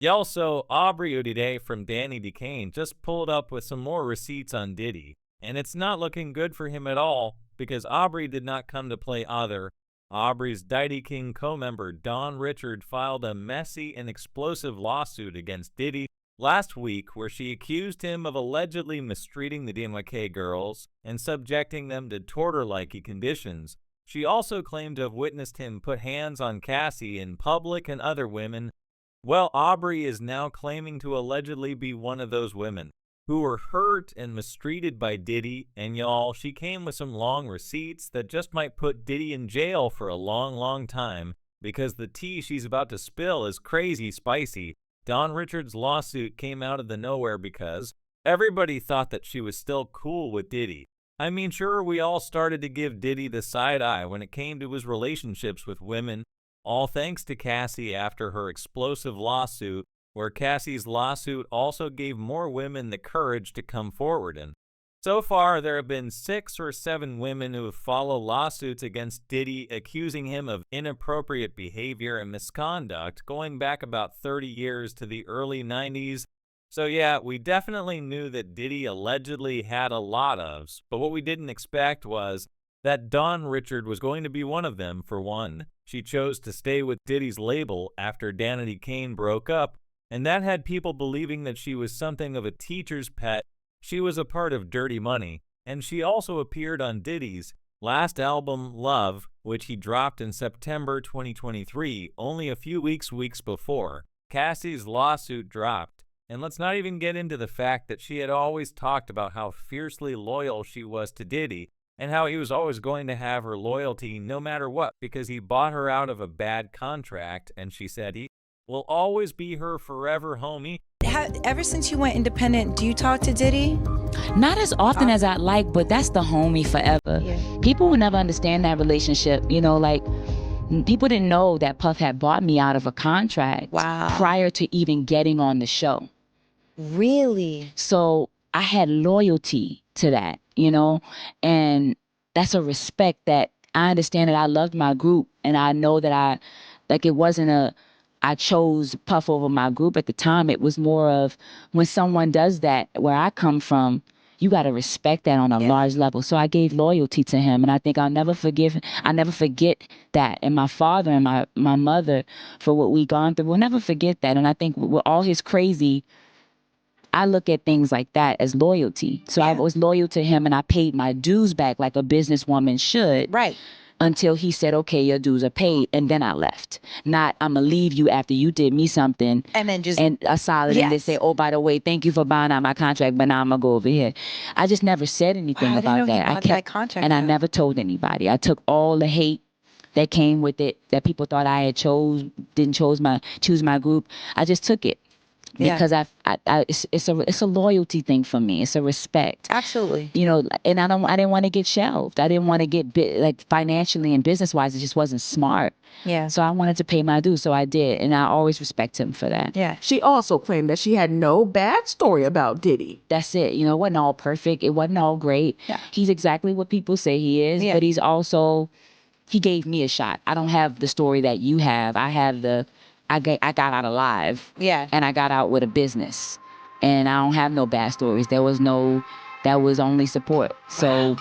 Y'all, so Aubrey today from Danny Decane just pulled up with some more receipts on Diddy, and it's not looking good for him at all because Aubrey did not come to play either. Aubrey's Diddy King co-member Don Richard filed a messy and explosive lawsuit against Diddy last week where she accused him of allegedly mistreating the DMYK girls and subjecting them to torture-like conditions. She also claimed to have witnessed him put hands on Cassie in public and other women. Well, Aubrey is now claiming to allegedly be one of those women who were hurt and mistreated by Diddy, and y'all, she came with some long receipts that just might put Diddy in jail for a long time because the tea she's about to spill is crazy spicy. Don Richards' lawsuit came out of the nowhere because everybody thought that she was still cool with Diddy. I mean, sure, we all started to give Diddy the side eye when it came to his relationships with women, all thanks to Cassie after her explosive lawsuit, where Cassie's lawsuit also gave more women the courage to come forward. And so far, there have been 6 or 7 women who have filed lawsuits against Diddy accusing him of inappropriate behavior and misconduct going back about 30 years to the early 90s. So yeah, we definitely knew that Diddy allegedly had a lot of, but what we didn't expect was that Dawn Richard was going to be one of them. For one, she chose to stay with Diddy's label after Danny Kane broke up, and that had people believing that she was something of a teacher's pet. She was a part of Dirty Money, and she also appeared on Diddy's last album, Love, which he dropped in September 2023, only a few weeks before Cassie's lawsuit dropped. And let's not even get into the fact that she had always talked about how fiercely loyal she was to Diddy, and how he was always going to have her loyalty no matter what because he bought her out of a bad contract, and she said he will always be her forever homie. Ever since you went independent, do you talk to Diddy? Not as often as I'd like, but that's the homie forever. Yeah. People would never understand that relationship, like people didn't know that Puff had bought me out of a contract prior to even getting on the show. Really? So I had loyalty to that, and that's a respect that I understand that I loved my group, and I know that it wasn't I chose Puff over my group at the time. It was more of when someone does that, where I come from, you got to respect that on a large level. So I gave loyalty to him, and I think I'll never forget that. And my father and my mother, for what we gone through, we'll never forget that. And I think with all his crazy, I look at things like that as loyalty. So I was loyal to him, and I paid my dues back like a businesswoman should. Right. Until he said, okay, your dues are paid, and then I left. Not, I'm going to leave you after you did me something. And then just... And a solid, and then say, oh, by the way, thank you for buying out my contract, but now I'm going to go over here. I just never said anything about that. I kept that contract. And I never told anybody. I took all the hate that came with it, that people thought I had didn't choose my group. I just took it. Because it's a loyalty thing for me. It's a respect. Absolutely. And I didn't want to get shelved. I didn't want to get financially and business wise. It just wasn't smart. Yeah. So I wanted to pay my dues, so I did, and I always respect him for that. Yeah. She also claimed that she had no bad story about Diddy. That's it. It wasn't all perfect. It wasn't all great. Yeah. He's exactly what people say he is, but he's also, he gave me a shot. I don't have the story that you have. I have I got out alive. Yeah. And I got out with a business. And I don't have no bad stories. That was only support. So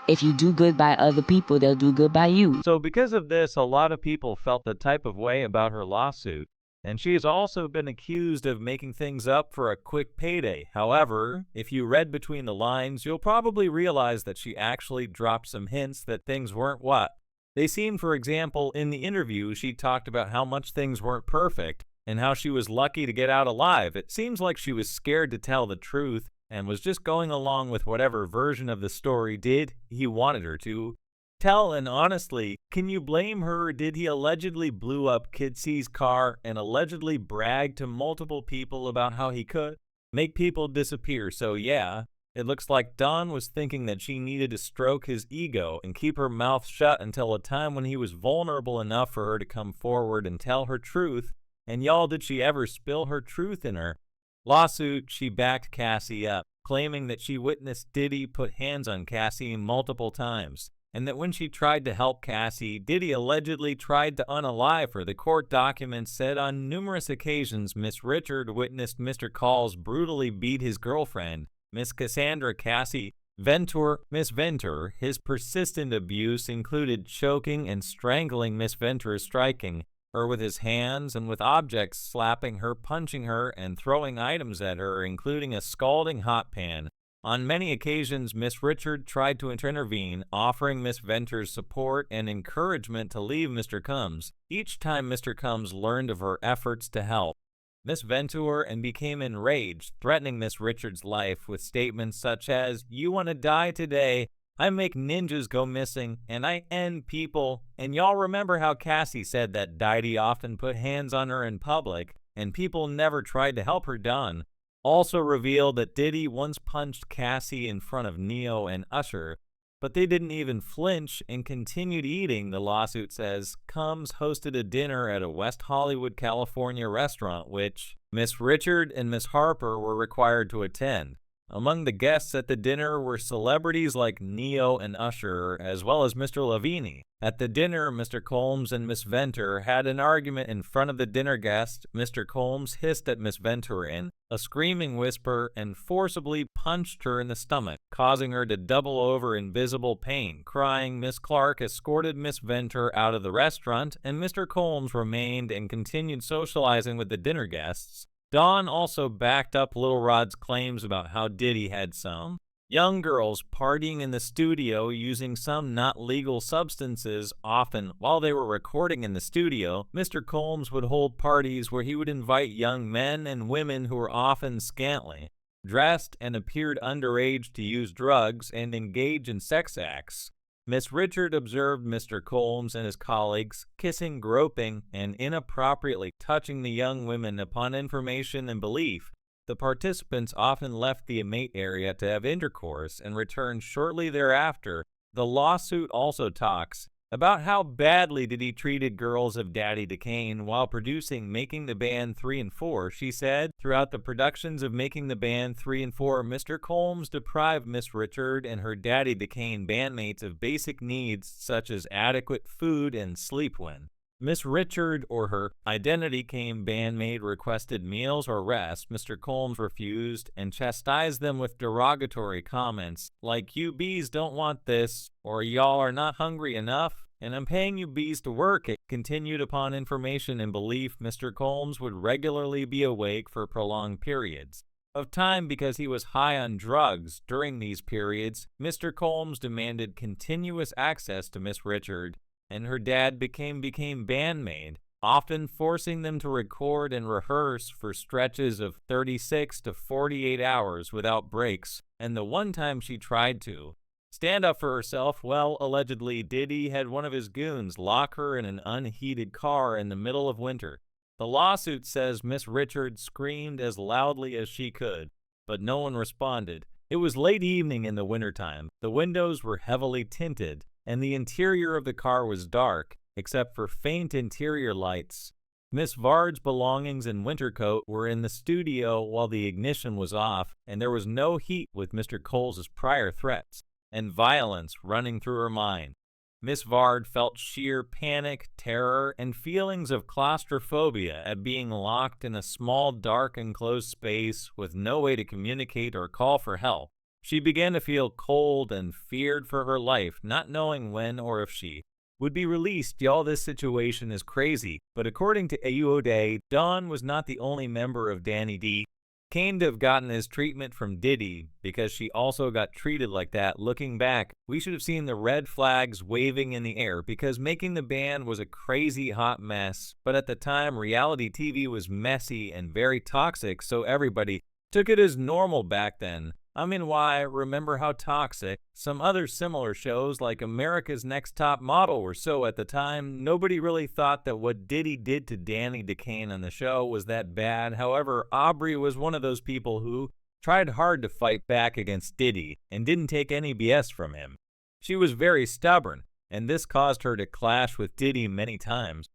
if you do good by other people, they'll do good by you. So because of this, a lot of people felt the type of way about her lawsuit, and she has also been accused of making things up for a quick payday. However, if you read between the lines, you'll probably realize that she actually dropped some hints that things weren't what they seemed. For example, in the interview, she talked about how much things weren't perfect and how she was lucky to get out alive. It seems like she was scared to tell the truth and was just going along with whatever version of the story he wanted her to tell. And honestly, can you blame her? Did he allegedly blew up Kid C's car and allegedly bragged to multiple people about how he could make people disappear? So yeah, it looks like Dawn was thinking that she needed to stroke his ego and keep her mouth shut until a time when he was vulnerable enough for her to come forward and tell her truth. And y'all, did she ever spill her truth in her lawsuit? She backed Cassie up, claiming that she witnessed Diddy put hands on Cassie multiple times. and that when she tried to help Cassie, Diddy allegedly tried to unalive her. The court documents said on numerous occasions Miss Richard witnessed Mr. Calls brutally beat his girlfriend, Miss Cassandra Cassie Venture, Miss Venture. His persistent abuse included choking and strangling Miss Venture, striking her with his hands and with objects, slapping her, punching her, and throwing items at her, including a scalding hot pan. On many occasions, Miss Richard tried to intervene, offering Miss Venture's support and encouragement to leave Mr. Combs. Each time Mr. Combs learned of her efforts to help Miss Venture and became enraged, threatening Miss Richard's life with statements such as, "You want to die today? I make ninjas go missing, and I end people." And y'all remember how Cassie said that Diddy often put hands on her in public, and people never tried to help her done. Also revealed that Diddy once punched Cassie in front of Neo and Usher, but they didn't even flinch and continued eating. The lawsuit says Combs hosted a dinner at a West Hollywood, California restaurant, which Miss Richard and Miss Harper were required to attend. Among the guests at the dinner were celebrities like Neo and Usher, as well as Mr. Lavini. At the dinner, Mr. Combs and Miss Venture had an argument in front of the dinner guests. Mr. Combs hissed at Miss Venture in a screaming whisper and forcibly punched her in the stomach, causing her to double over in visible pain. Crying, Miss Clark escorted Miss Venture out of the restaurant, and Mr. Combs remained and continued socializing with the dinner guests. Dawn also backed up Lil Rod's claims about how Diddy had some young girls partying in the studio using some not legal substances. Often, while they were recording in the studio, Mr. Combs would hold parties where he would invite young men and women who were often scantily dressed and appeared underage to use drugs and engage in sex acts. Miss Richard observed Mr. Combs and his colleagues kissing, groping, and inappropriately touching the young women. Upon information and belief, the participants often left the inmate area to have intercourse and returned shortly thereafter. The lawsuit also talks about how badly Diddy treated girls of Daddy Decane while producing Making the Band 3 and 4. She said, throughout the productions of Making the Band 3 and 4, Mr. Combs deprived Miss Richard and her Daddy Decane bandmates of basic needs such as adequate food and sleep. When Miss Richard or her Identity Came bandmate requested meals or rest, Mr. Combs refused and chastised them with derogatory comments like, "You bees don't want this," or "Y'all are not hungry enough, and I'm paying you bees to work." It continued. Upon information and belief, Mr. Combs would regularly be awake for prolonged periods of time because he was high on drugs. During these periods, Mr. Combs demanded continuous access to Miss Richard, and her dad became bandmate, often forcing them to record and rehearse for stretches of 36 to 48 hours without breaks. And the one time she tried to stand up for herself, well, allegedly Diddy had one of his goons lock her in an unheated car in the middle of winter. The lawsuit says Miss Richard screamed as loudly as she could, but no one responded. It was late evening in the wintertime. The windows were heavily tinted, and the interior of the car was dark, except for faint interior lights. Miss Vard's belongings and winter coat were in the studio while the ignition was off, and there was no heat, with Mr. Coles's prior threats and violence running through her mind. Miss Vard felt sheer panic, terror, and feelings of claustrophobia at being locked in a small, dark, enclosed space with no way to communicate or call for help. She began to feel cold and feared for her life, not knowing when or if she would be released. Y'all, this situation is crazy. But according to AUODA, Dawn was not the only member of Danny D. Kane to have gotten his treatment from Diddy, because she also got treated like that. Looking back, we should have seen the red flags waving in the air, because Making the Band was a crazy hot mess. But at the time, reality TV was messy and very toxic, so everybody took it as normal back then. I mean, why? Remember how toxic some other similar shows like America's Next Top Model were. So at the time, nobody really thought that what Diddy did to Danny Decane on the show was that bad. However, Aubrey was one of those people who tried hard to fight back against Diddy and didn't take any BS from him. She was very stubborn, and this caused her to clash with Diddy many times.